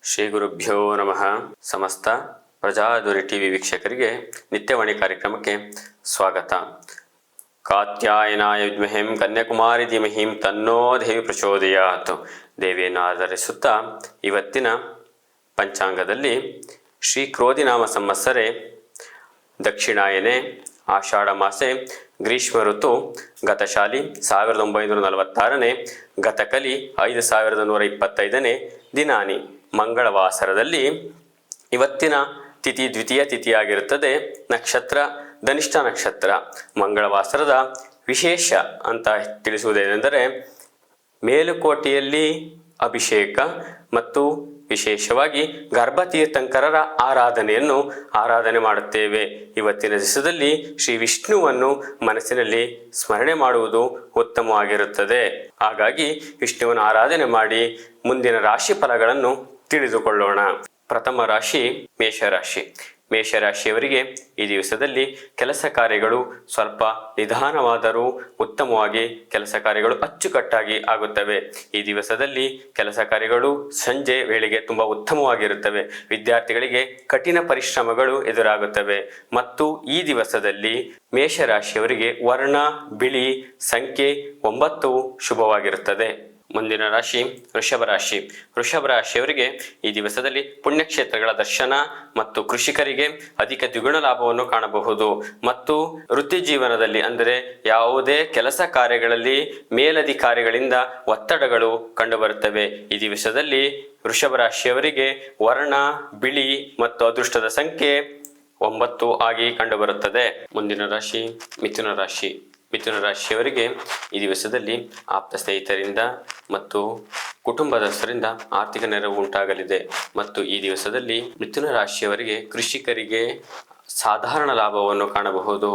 ಶ್ರೀ ಗುರುಭ್ಯೋ ನಮಃ. ಸಮಸ್ತ ಪ್ರಜಾಧ್ವನಿ ಟಿವಿ ವೀಕ್ಷಕರಿಗೆ ನಿತ್ಯವಾಣಿ ಕಾರ್ಯಕ್ರಮಕ್ಕೆ ಸ್ವಾಗತ. ಕಾತ್ಯಾಯನಾಯ ವಿದ್ಮಹೇ ಕನ್ಯಾಕುಮಾರಿ ಧೀಮಹಿ ತನ್ನೋ ದೇವಿ ಪ್ರಚೋದಯಾತ್. ದೇವಿಯನ್ನು ಆಧರಿಸುತ್ತಾ ಇವತ್ತಿನ ಪಂಚಾಂಗದಲ್ಲಿ ಶ್ರೀ ಕ್ರೋಧಿನಾಮ ಸಂವತ್ಸರೆ ದಕ್ಷಿಣಾಯನೆ ಆಷಾಢ ಮಾಸೆ ಗ್ರೀಷ್ಮ ಋತು ಗತಶಾಲಿ 1946ನೇ ಗತಕಲಿ 5125ನೇ ದಿನಾನಿ ಮಂಗಳವಾಸರದಲ್ಲಿ ಇವತ್ತಿನ ತಿಥಿ ದ್ವಿತೀಯ ತಿಥಿಯಾಗಿರುತ್ತದೆ. ನಕ್ಷತ್ರ ಧನಿಷ್ಠ ನಕ್ಷತ್ರ. ಮಂಗಳವಾಸರದ ವಿಶೇಷ ಅಂತ ತಿಳಿಸುವುದೇನೆಂದರೆ ಮೇಲುಕೋಟೆಯಲ್ಲಿ ಅಭಿಷೇಕ ಮತ್ತು ವಿಶೇಷವಾಗಿ ಗರ್ಭತೀರ್ಥಂಕರರ ಆರಾಧನೆ ಮಾಡುತ್ತೇವೆ. ಇವತ್ತಿನ ದಿವಸದಲ್ಲಿ ಶ್ರೀ ವಿಷ್ಣುವನ್ನು ಮನಸ್ಸಿನಲ್ಲಿ ಸ್ಮರಣೆ ಮಾಡುವುದು ಉತ್ತಮವಾಗಿರುತ್ತದೆ. ಹಾಗಾಗಿ ವಿಷ್ಣುವನ್ನು ಆರಾಧನೆ ಮಾಡಿ ಮುಂದಿನ ರಾಶಿ ಫಲಗಳನ್ನು ತಿಳಿದುಕೊಳ್ಳೋಣ. ಪ್ರಥಮ ರಾಶಿ ಮೇಷರಾಶಿ. ಮೇಷರಾಶಿಯವರಿಗೆ ಈ ದಿವಸದಲ್ಲಿ ಕೆಲಸ ಕಾರ್ಯಗಳು ಸ್ವಲ್ಪ ನಿಧಾನವಾದರೂ ಉತ್ತಮವಾಗಿ ಕೆಲಸ ಕಾರ್ಯಗಳು ಅಚ್ಚುಕಟ್ಟಾಗಿ ಆಗುತ್ತವೆ. ಈ ದಿವಸದಲ್ಲಿ ಕೆಲಸ ಕಾರ್ಯಗಳು ಸಂಜೆ ವೇಳೆಗೆ ತುಂಬ ಉತ್ತಮವಾಗಿರುತ್ತವೆ. ವಿದ್ಯಾರ್ಥಿಗಳಿಗೆ ಕಠಿಣ ಪರಿಶ್ರಮಗಳು ಎದುರಾಗುತ್ತವೆ. ಮತ್ತು ಈ ದಿವಸದಲ್ಲಿ ಮೇಷರಾಶಿಯವರಿಗೆ ವರ್ಣ ಬಿಳಿ, ಸಂಖ್ಯೆ 9 ಶುಭವಾಗಿರುತ್ತದೆ. ಮುಂದಿನ ರಾಶಿ ವೃಷಭ ರಾಶಿ. ವೃಷಭ ರಾಶಿಯವರಿಗೆ ಈ ದಿವಸದಲ್ಲಿ ಪುಣ್ಯಕ್ಷೇತ್ರಗಳ ದರ್ಶನ ಮತ್ತು ಕೃಷಿಕರಿಗೆ ಅಧಿಕ ದ್ವಿಗುಣ ಲಾಭವನ್ನು ಕಾಣಬಹುದು. ಮತ್ತು ವೃತ್ತಿ ಜೀವನದಲ್ಲಿ ಅಂದರೆ ಯಾವುದೇ ಕೆಲಸ ಕಾರ್ಯಗಳಲ್ಲಿ ಮೇಲಧಿಕಾರಿಗಳಿಂದ ಒತ್ತಡಗಳು ಕಂಡುಬರುತ್ತವೆ. ಈ ದಿವಸದಲ್ಲಿ ವೃಷಭ ರಾಶಿಯವರಿಗೆ ವರ್ಣ ಬಿಳಿ ಮತ್ತು ಅದೃಷ್ಟದ ಸಂಖ್ಯೆ 9 ಆಗಿ ಕಂಡುಬರುತ್ತದೆ. ಮುಂದಿನ ರಾಶಿ ಮಿಥುನ ರಾಶಿ. ಮಿಥುನ ರಾಶಿಯವರಿಗೆ ಈ ದಿವಸದಲ್ಲಿ ಆಪ್ತ ಸ್ನೇಹಿತರಿಂದ ಮತ್ತು ಕುಟುಂಬದಸ್ಥರಿಂದ ಆರ್ಥಿಕ ನೆರವು ಉಂಟಾಗಲಿದೆ. ಮತ್ತು ಈ ದಿವಸದಲ್ಲಿ ಮಿಥುನ ರಾಶಿಯವರಿಗೆ ಕೃಷಿಕರಿಗೆ ಸಾಧಾರಣ ಲಾಭವನ್ನು ಕಾಣಬಹುದು.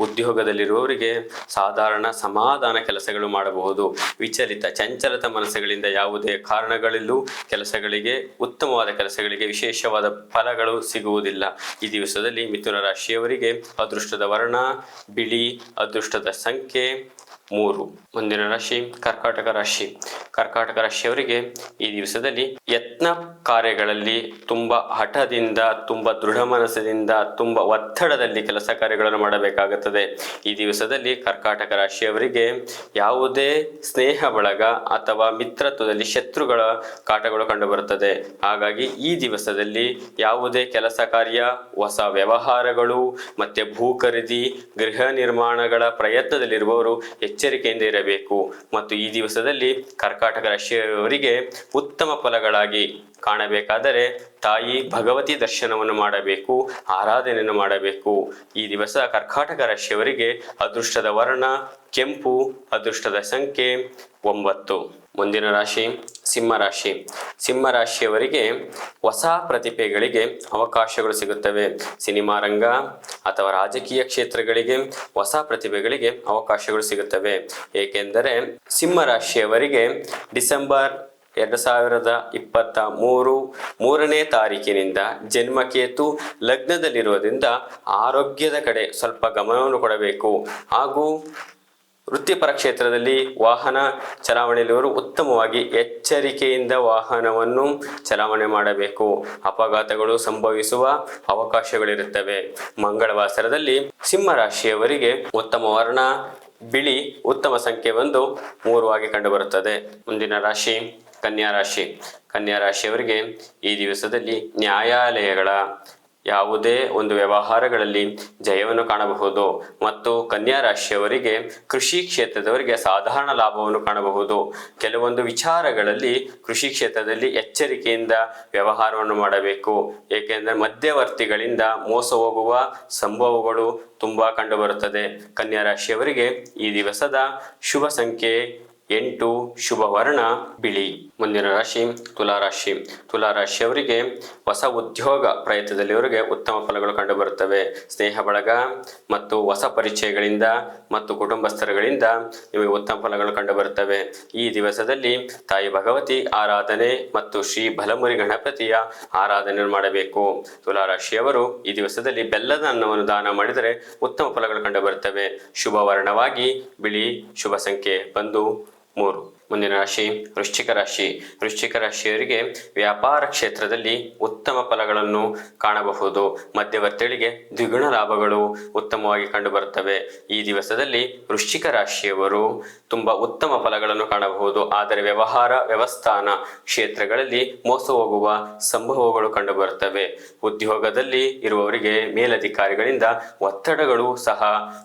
ಉದ್ಯೋಗದಲ್ಲಿರುವವರಿಗೆ ಸಾಧಾರಣ ಸಮಾಧಾನ ಕೆಲಸಗಳು ಮಾಡಬಹುದು. ವಿಚಲಿತ ಚಂಚಲತ ಮನಸ್ಸುಗಳಿಂದ ಯಾವುದೇ ಕಾರಣಗಳಲ್ಲೂ ಕೆಲಸಗಳಿಗೆ ಉತ್ತಮವಾದ ಕೆಲಸಗಳಿಗೆ ವಿಶೇಷವಾದ ಫಲಗಳು ಸಿಗುವುದಿಲ್ಲ. ಈ ದಿವಸದಲ್ಲಿ ಮಿಥುನ ರಾಶಿಯವರಿಗೆ ಅದೃಷ್ಟದ ವರ್ಣ ಬಿಳಿ, ಅದೃಷ್ಟದ ಸಂಖ್ಯೆ 3. ಮುಂದಿನ ರಾಶಿ ಕರ್ಕಾಟಕ ರಾಶಿ. ಕರ್ಕಾಟಕ ರಾಶಿಯವರಿಗೆ ಈ ದಿವಸದಲ್ಲಿ ಯತ್ನ ಕಾರ್ಯಗಳಲ್ಲಿ ತುಂಬ ಹಠದಿಂದ, ತುಂಬ ದೃಢ ಮನಸ್ಸಿನಿಂದ, ತುಂಬ ಒತ್ತಡದಲ್ಲಿ ಕೆಲಸ ಕಾರ್ಯಗಳನ್ನು ಮಾಡಬೇಕಾಗುತ್ತದೆ. ಈ ದಿವಸದಲ್ಲಿ ಕರ್ಕಾಟಕ ರಾಶಿಯವರಿಗೆ ಯಾವುದೇ ಸ್ನೇಹ ಬಳಗ ಅಥವಾ ಮಿತ್ರತ್ವದಲ್ಲಿ ಶತ್ರುಗಳ ಕಾಟಗಳು ಕಂಡುಬರುತ್ತದೆ. ಹಾಗಾಗಿ ಈ ದಿವಸದಲ್ಲಿ ಯಾವುದೇ ಕೆಲಸ ಕಾರ್ಯ, ಹೊಸ ವ್ಯವಹಾರಗಳು ಮತ್ತೆ ಭೂ ಖರೀದಿ, ಗೃಹ ನಿರ್ಮಾಣಗಳ ಪ್ರಯತ್ನದಲ್ಲಿರುವವರು ಎಚ್ಚರಿಕೆಯಿಂದ ಇರಬೇಕು. ಮತ್ತು ಈ ದಿವಸದಲ್ಲಿ ಕರ್ಕಾಟಕ ರಾಶಿಯವರಿಗೆ ಉತ್ತಮ ಫಲಗಳಾಗಿ ಕಾಣಬೇಕಾದರೆ ತಾಯಿ ಭಗವತಿ ದರ್ಶನವನ್ನು ಮಾಡಬೇಕು, ಆರಾಧನೆಯನ್ನು ಮಾಡಬೇಕು. ಈ ದಿವಸ ಕರ್ಕಾಟಕ ರಾಶಿಯವರಿಗೆ ಅದೃಷ್ಟದ ವರ್ಣ ಕೆಂಪು, ಅದೃಷ್ಟದ ಸಂಖ್ಯೆ 9. ಮುಂದಿನ ರಾಶಿ ಸಿಂಹರಾಶಿ. ಸಿಂಹರಾಶಿಯವರಿಗೆ ಹೊಸ ಪ್ರತಿಭೆಗಳಿಗೆ ಅವಕಾಶಗಳು ಸಿಗುತ್ತವೆ. ಸಿನಿಮಾ ರಂಗ ಅಥವಾ ರಾಜಕೀಯ ಕ್ಷೇತ್ರಗಳಿಗೆ ಹೊಸ ಪ್ರತಿಭೆಗಳಿಗೆ ಅವಕಾಶಗಳು ಸಿಗುತ್ತವೆ. ಏಕೆಂದರೆ ಸಿಂಹರಾಶಿಯವರಿಗೆ ಡಿಸೆಂಬರ್ 2023 3ನೇ ತಾರೀಕಿನಿಂದ ಜನ್ಮಕೇತು ಲಗ್ನದಲ್ಲಿರುವುದರಿಂದ ಆರೋಗ್ಯದ ಕಡೆ ಸ್ವಲ್ಪ ಗಮನವನ್ನು ಕೊಡಬೇಕು. ಹಾಗೂ ವೃತ್ತಿಪರ ಕ್ಷೇತ್ರದಲ್ಲಿ ವಾಹನ ಚಲಾವಣೆಯಲ್ಲಿರುವವರು ಉತ್ತಮವಾಗಿ ಎಚ್ಚರಿಕೆಯಿಂದ ವಾಹನವನ್ನು ಚಲಾವಣೆ ಮಾಡಬೇಕು. ಅಪಘಾತಗಳು ಸಂಭವಿಸುವ ಅವಕಾಶಗಳಿರುತ್ತವೆ. ಮಂಗಳವಾಸರದಲ್ಲಿ ಸಿಂಹರಾಶಿಯವರಿಗೆ ಉತ್ತಮ ವರ್ಣ ಬಿಳಿ, ಉತ್ತಮ ಸಂಖ್ಯೆ 1 3 ಆಗಿ ಕಂಡುಬರುತ್ತದೆ. ಮುಂದಿನ ರಾಶಿ ಕನ್ಯಾ ರಾಶಿ. ಕನ್ಯಾ ರಾಶಿಯವರಿಗೆ ಈ ದಿವಸದಲ್ಲಿ ನ್ಯಾಯಾಲಯಗಳ ಯಾವುದೇ ಒಂದು ವ್ಯವಹಾರಗಳಲ್ಲಿ ಜಯವನ್ನು ಕಾಣಬಹುದು. ಮತ್ತು ಕನ್ಯಾ ರಾಶಿಯವರಿಗೆ ಕೃಷಿ ಕ್ಷೇತ್ರದವರಿಗೆ ಸಾಧಾರಣ ಲಾಭವನ್ನು ಕಾಣಬಹುದು. ಕೆಲವೊಂದು ವಿಚಾರಗಳಲ್ಲಿ ಕೃಷಿ ಕ್ಷೇತ್ರದಲ್ಲಿ ಎಚ್ಚರಿಕೆಯಿಂದ ವ್ಯವಹಾರವನ್ನು ಮಾಡಬೇಕು. ಏಕೆಂದರೆ ಮಧ್ಯವರ್ತಿಗಳಿಂದ ಮೋಸ ಹೋಗುವ ಸಂಭವಗಳು ತುಂಬ ಕಂಡುಬರುತ್ತದೆ. ಕನ್ಯಾ ರಾಶಿಯವರಿಗೆ ಈ ದಿವಸದ ಶುಭ ಸಂಖ್ಯೆ 8, ಶುಭ ವರ್ಣ ಬಿಳಿ. ಮುಂದಿನ ರಾಶಿ ತುಲಾರಾಶಿ. ತುಲಾರಾಶಿಯವರಿಗೆ ಹೊಸ ಉದ್ಯೋಗ ಪ್ರಯತ್ನದಲ್ಲಿವರಿಗೆ ಉತ್ತಮ ಫಲಗಳು ಕಂಡುಬರುತ್ತವೆ. ಸ್ನೇಹ ಬಳಗ ಮತ್ತು ಹೊಸ ಪರಿಚಯಗಳಿಂದ ಮತ್ತು ಕುಟುಂಬಸ್ಥರುಗಳಿಂದ ನಿಮಗೆ ಉತ್ತಮ ಫಲಗಳು ಕಂಡುಬರುತ್ತವೆ. ಈ ದಿವಸದಲ್ಲಿ ತಾಯಿ ಭಗವತಿ ಆರಾಧನೆ ಮತ್ತು ಶ್ರೀ ಬಲಮುರಿ ಗಣಪತಿಯ ಆರಾಧನೆಯನ್ನು ಮಾಡಬೇಕು. ತುಲಾರಾಶಿಯವರು ಈ ದಿವಸದಲ್ಲಿ ಬೆಲ್ಲದ ಅನ್ನವನ್ನು ದಾನ ಮಾಡಿದರೆ ಉತ್ತಮ ಫಲಗಳು ಕಂಡುಬರುತ್ತವೆ. ಶುಭ ವರ್ಣವಾಗಿ ಬಿಳಿ, ಶುಭ ಸಂಖ್ಯೆ 3. ಮುಂದಿನ ರಾಶಿ ವೃಶ್ಚಿಕ ರಾಶಿ. ವೃಶ್ಚಿಕ ರಾಶಿಯವರಿಗೆ ವ್ಯಾಪಾರ ಕ್ಷೇತ್ರದಲ್ಲಿ ಉತ್ತಮ ಫಲಗಳನ್ನು ಕಾಣಬಹುದು. ಮಧ್ಯವರ್ತಿಗಳಿಗೆ ದ್ವಿಗುಣ ಲಾಭಗಳು ಉತ್ತಮವಾಗಿ ಕಂಡುಬರುತ್ತವೆ. ಈ ದಿವಸದಲ್ಲಿ ವೃಶ್ಚಿಕ ರಾಶಿಯವರು ತುಂಬಾ ಉತ್ತಮ ಫಲಗಳನ್ನು ಕಾಣಬಹುದು. ಆದರೆ ವ್ಯವಸ್ಥಾನ ಕ್ಷೇತ್ರಗಳಲ್ಲಿ ಮೋಸ ಹೋಗುವ ಸಂಭವಗಳು ಕಂಡುಬರುತ್ತವೆ. ಉದ್ಯೋಗದಲ್ಲಿ ಇರುವವರಿಗೆ ಮೇಲಧಿಕಾರಿಗಳಿಂದ ಒತ್ತಡಗಳು ಸಹ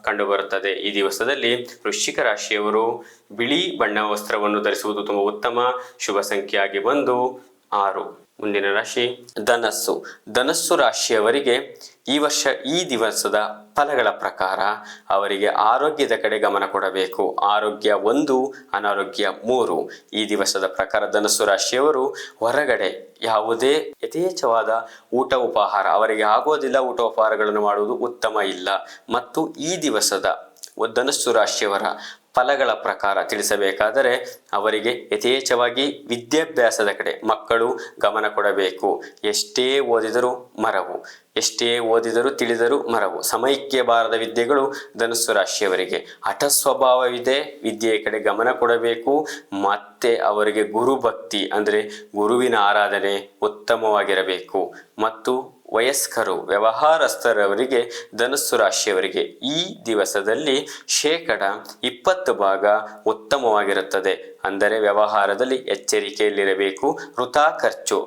ಕಂಡುಬರುತ್ತದೆ. ಈ ದಿವಸದಲ್ಲಿ ವೃಶ್ಚಿಕ ರಾಶಿಯವರು ಬಿಳಿ ಬಣ್ಣ ವಸ್ತ್ರವನ್ನು ಧರಿಸುವುದು ತುಂಬಾ ಉತ್ತಮ. ಶುಭ ಸಂಖ್ಯೆಯಾಗಿ ಬಂದು 6. ಮುಂದಿನ ರಾಶಿ ಧನಸ್ಸು. ಧನಸ್ಸು ರಾಶಿಯವರಿಗೆ ಈ ವರ್ಷ ಈ ದಿವಸದ ಫಲಗಳ ಪ್ರಕಾರ ಅವರಿಗೆ ಆರೋಗ್ಯದ ಕಡೆ ಗಮನ ಕೊಡಬೇಕು. ಆರೋಗ್ಯ 1, ಅನಾರೋಗ್ಯ 3. ಈ ದಿವಸದ ಪ್ರಕಾರ ಧನಸ್ಸು ರಾಶಿಯವರು ಹೊರಗಡೆ ಯಾವುದೇ ಯಥೇಚ್ಛವಾದ ಊಟ ಉಪಹಾರ ಅವರಿಗೆ ಆಗೋದಿಲ್ಲ. ಊಟ ಉಪಹಾರಗಳನ್ನು ಮಾಡುವುದು ಉತ್ತಮ ಇಲ್ಲ. ಮತ್ತು ಈ ದಿವಸದ ಧನಸ್ಸು ರಾಶಿಯವರ ಫಲಗಳ ಪ್ರಕಾರ ತಿಳಿಸಬೇಕಾದರೆ ಅವರಿಗೆ ಯಥೇಚ್ಛವಾಗಿ ವಿದ್ಯಾಭ್ಯಾಸದ ಕಡೆ ಮಕ್ಕಳು ಗಮನ ಕೊಡಬೇಕು. ಎಷ್ಟೇ ಓದಿದರೂ ಮರವು, ಎಷ್ಟೇ ಓದಿದರೂ ತಿಳಿದರೂ ಮರವು. ಸಮಯಕ್ಕೆ ಬಾರದ ವಿದ್ಯೆಗಳು ಧನುಸ್ಸು ರಾಶಿಯವರಿಗೆ. ಹಠ ಸ್ವಭಾವವಿದೆ. ವಿದ್ಯೆಯ ಕಡೆ ಗಮನ ಕೊಡಬೇಕು. ಮತ್ತೆ ಅವರಿಗೆ ಗುರುಭಕ್ತಿ ಅಂದರೆ ಗುರುವಿನ ಆರಾಧನೆ ಉತ್ತಮವಾಗಿರಬೇಕು. ಮತ್ತು ವಯಸ್ಕರು ವ್ಯವಹಾರಸ್ಥರವರಿಗೆ ಧನುಸ್ಸು ರಾಶಿಯವರಿಗೆ ಈ ದಿವಸದಲ್ಲಿ 20% ಉತ್ತಮವಾಗಿರುತ್ತದೆ. ಅಂದರೆ ವ್ಯವಹಾರದಲ್ಲಿ ಎಚ್ಚರಿಕೆಯಲ್ಲಿರಬೇಕು. ವೃಥಾ ಖರ್ಚು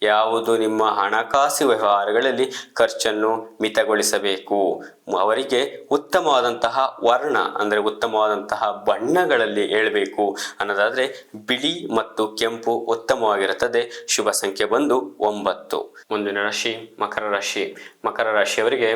ಯಾವುದು ನಿಮ್ಮ ಹಣಕಾಸು ವ್ಯವಹಾರಗಳಲ್ಲಿ ಖರ್ಚನ್ನು ಮಿತಗೊಳಿಸಬೇಕು. ಅವರಿಗೆ ಉತ್ತಮವಾದಂತಹ ವರ್ಣ ಅಂದರೆ ಉತ್ತಮವಾದಂತಹ ಬಣ್ಣಗಳಲ್ಲಿ ಹೇಳಬೇಕು ಅನ್ನೋದಾದರೆ ಬಿಳಿ ಮತ್ತು ಕೆಂಪು ಉತ್ತಮವಾಗಿರುತ್ತದೆ. ಶುಭ ಸಂಖ್ಯೆ ಬಂದು 9. ಮುಂದಿನ ರಾಶಿ ಮಕರ ರಾಶಿ. ಮಕರ ರಾಶಿಯವರಿಗೆ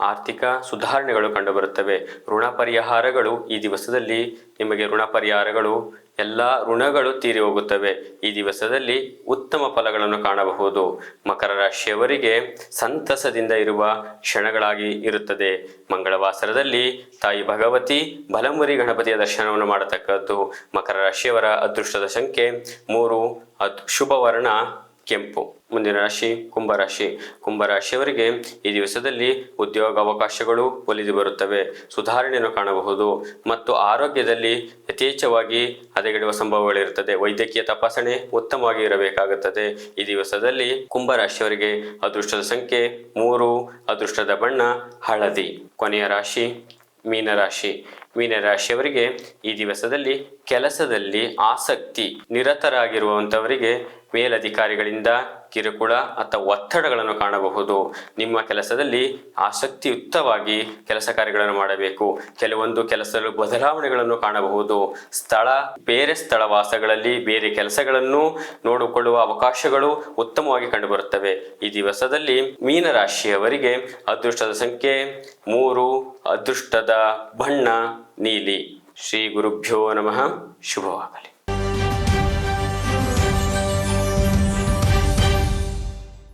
ಆರ್ಥಿಕ ಸುಧಾರಣೆಗಳು ಕಂಡುಬರುತ್ತವೆ. ಋಣ ಪರಿಹಾರಗಳು ಈ ದಿವಸದಲ್ಲಿ ನಿಮಗೆ ಋಣ ಪರಿಹಾರಗಳು ಎಲ್ಲ ಋಣಗಳು ತೀರಿ ಹೋಗುತ್ತವೆ. ಈ ದಿವಸದಲ್ಲಿ ಉತ್ತಮ ಫಲಗಳನ್ನು ಕಾಣಬಹುದು. ಮಕರ ರಾಶಿಯವರಿಗೆ ಸಂತಸದಿಂದ ಇರುವ ಕ್ಷಣಗಳಾಗಿ ಇರುತ್ತದೆ. ಮಂಗಳವಾಸರದಲ್ಲಿ ತಾಯಿ ಭಗವತಿ ಬಲಮುರಿ ಗಣಪತಿಯ ದರ್ಶನವನ್ನು ಮಾಡತಕ್ಕದ್ದು. ಮಕರ ರಾಶಿಯವರ ಅದೃಷ್ಟದ ಸಂಖ್ಯೆ 3. ಶುಭ ವರ್ಣ ಕೆಂಪು. ಮುಂದಿನ ರಾಶಿ ಕುಂಭರಾಶಿ. ಕುಂಭರಾಶಿಯವರಿಗೆ ಈ ದಿವಸದಲ್ಲಿ ಉದ್ಯೋಗ ಅವಕಾಶಗಳು ಒಲಿದು ಬರುತ್ತವೆ. ಸುಧಾರಣೆಯನ್ನು ಕಾಣಬಹುದು. ಮತ್ತು ಆರೋಗ್ಯದಲ್ಲಿ ಯಥೇಚ್ಛವಾಗಿ ಹದಗೆಡುವ ಸಂಭವಗಳಿರುತ್ತದೆ. ವೈದ್ಯಕೀಯ ತಪಾಸಣೆ ಉತ್ತಮವಾಗಿ ಇರಬೇಕಾಗುತ್ತದೆ. ಈ ದಿವಸದಲ್ಲಿ ಕುಂಭರಾಶಿಯವರಿಗೆ ಅದೃಷ್ಟದ ಸಂಖ್ಯೆ 3. ಅದೃಷ್ಟದ ಬಣ್ಣ ಹಳದಿ. ಕೊನೆಯ ರಾಶಿ ಮೀನರಾಶಿ. ಮೀನರಾಶಿಯವರಿಗೆ ಈ ದಿವಸದಲ್ಲಿ ಕೆಲಸದಲ್ಲಿ ಆಸಕ್ತಿ ನಿರತರಾಗಿರುವಂಥವರಿಗೆ ಮೇಲಧಿಕಾರಿಗಳಿಂದ ಕಿರುಕುಳ ಅಥವಾ ಒತ್ತಡಗಳನ್ನು ಕಾಣಬಹುದು. ನಿಮ್ಮ ಕೆಲಸದಲ್ಲಿ ಆಸಕ್ತಿಯುತವಾಗಿ ಕೆಲಸ ಕಾರ್ಯಗಳನ್ನು ಮಾಡಬೇಕು. ಕೆಲವೊಂದು ಕೆಲಸದಲ್ಲಿ ಬದಲಾವಣೆಗಳನ್ನು ಕಾಣಬಹುದು. ಬೇರೆ ಸ್ಥಳ ವಾಸಗಳಲ್ಲಿ ಬೇರೆ ಕೆಲಸಗಳನ್ನು ನೋಡಿಕೊಳ್ಳುವ ಅವಕಾಶಗಳು ಉತ್ತಮವಾಗಿ ಕಂಡುಬರುತ್ತವೆ. ಈ ದಿವಸದಲ್ಲಿ ಮೀನರಾಶಿಯವರಿಗೆ ಅದೃಷ್ಟದ ಸಂಖ್ಯೆ 3. ಅದೃಷ್ಟದ ಬಣ್ಣ ನೀಲಿ. ಶ್ರೀ ಗುರುಭ್ಯೋ ನಮಃ. ಶುಭವಾಗಲಿ.